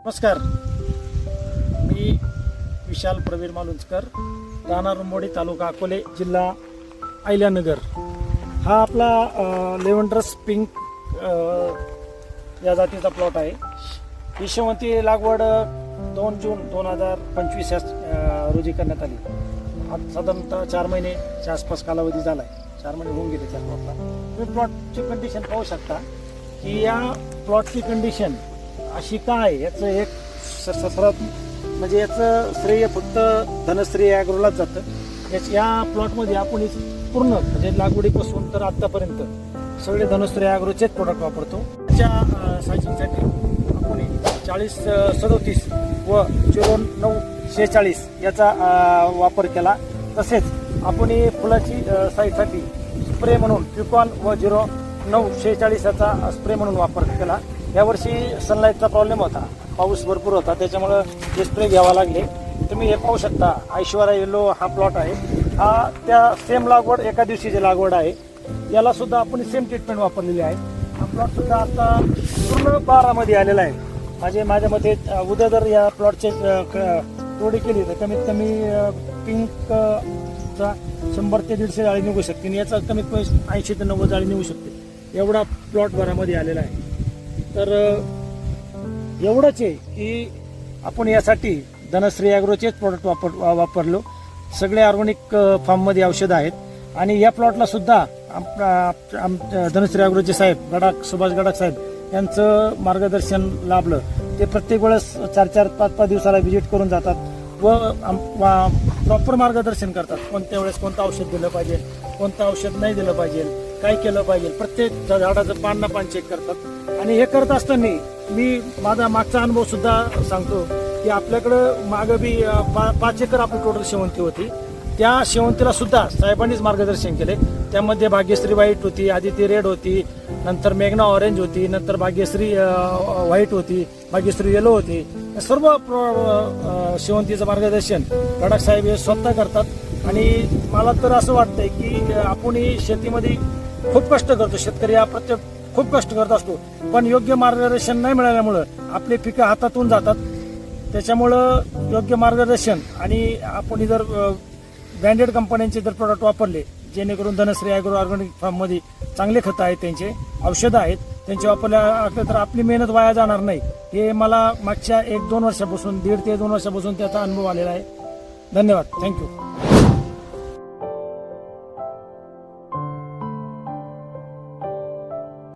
नमस्कार, मी विशाल प्रवीण मालुंजकर, राहणार रुंबोडी, तालुका अकोले, जिल्हा अहिल्यानगर। हा आपला लेव्हंडरस पिंक या जातीचा प्लॉट आहे। ही शेवंती लागवड 2 जून 2025 रोजी करण्यात आली। आज साधारणतः 4 महिन्याच्या आसपास कालावधी झाला आहे। 4 महिने होऊन गेले त्या प्लॉटला। तुम्ही प्लॉटची कंडिशन पाहू शकता की या प्लॉटची कंडिशन अशी काय, याचं एक सर्वात म्हणजे याचं श्रेय फक्त धनश्री ॲग्रोलाच जातं। या प्लॉटमध्ये आपण पूर्ण म्हणजे लागवडीपासून तर आत्तापर्यंत सगळे धनश्री ॲग्रोचेच प्रोडक्ट वापरतो। त्याच्या सायझिंगसाठी आपण 4037 व 0946 याचा वापर केला। तसेच आपण फुलाची साईजसाठी स्प्रे म्हणून पिकॉन व 0946 याचा स्प्रे म्हणून वापर केला। यावर्षी सनलाईटचा प्रॉब्लेम होता, पाऊस भरपूर होता, त्याच्यामुळं हे स्प्रे घ्यावा लागले। तुम्ही हे पाहू शकता, ऐश्वर्या येलो हा प्लॉट आहे। हा त्या सेम लागवड एका दिवशीची लागवड आहे। याला सुद्धा आपण सेम ट्रीटमेंट वापरलेली आहे। हा प्लॉट सुद्धा आता पूर्ण 12 मध्ये आलेला आहे। माझ्या मते उद्या जर या प्लॉटचे तोडी केली तर कमीत कमी पिंकचा 100 ते 150 जाळी निघू शकते आणि याचा कमीत कमी 80 ते 90 जाळी निघू शकते। एवढा प्लॉट भरामध्ये आलेला आहे। तर एवढंच आहे की आपण यासाठी धनश्री ॲग्रोचेच प्रोडक्ट वापरलो। सगळे ऑर्गॅनिक फार्ममध्ये औषधं आहेत आणि या प्लॉटला सुद्धा धनश्री ॲग्रोचे साहेब सुभाष गडाख साहेब यांचं मार्गदर्शन लाभलं। ते प्रत्येक वेळेस 4-4, 5-5 दिवसाला व्हिजिट करून जातात व प्रॉपर मार्गदर्शन करतात। कोणत्या वेळेस कोणतं औषध दिलं पाहिजे, कोणतं औषध नाही दिलं पाहिजे, काय केलं पाहिजे, प्रत्येक झाडाचं पान ना पान चेक करतात। आणि हे करत असताना मी माझा मागचा अनुभव सुद्धा सांगतो की आपल्याकडं मागं बी 5 एकर आपली टोटल शेवंती होती। त्या शेवंतीला सुद्धा साहेबांनीच मार्गदर्शन केले। त्यामध्ये भाग्यश्री व्हाईट होती, आदिती रेड होती, नंतर मेघना ऑरेंज होती, नंतर भाग्यश्री व्हाईट होती, भाग्यश्री येलो होती। सर्व शेवंतीचं मार्गदर्शन गडाख साहेब हे स्वतः करतात। आणि मला तर असं वाटतंय की आपण शेतीमध्ये खूप कष्ट करतो, शेतकरी हा प्रत्येक खूप कष्ट करत असतो, पण योग्य मार्गदर्शन नाही मिळाल्यामुळं आपले पिकं हातातून जातात। त्याच्यामुळं योग्य मार्गदर्शन आणि आपण जर ब्रँडेड कंपन्यांचे जर प्रोडक्ट वापरले, जेणेकरून धनश्री ॲग्रो ऑर्गॅनिक फार्ममध्ये चांगले खतं आहेत, त्यांचे औषधं आहेत, त्यांचे वापरल्या तर आपली मेहनत वाया जाणार नाही। हे मला मागच्या 1-2 वर्षापासून 1.5 ते 2 वर्षापासून त्याचा अनुभव आलेला आहे। धन्यवाद, थँक्यू।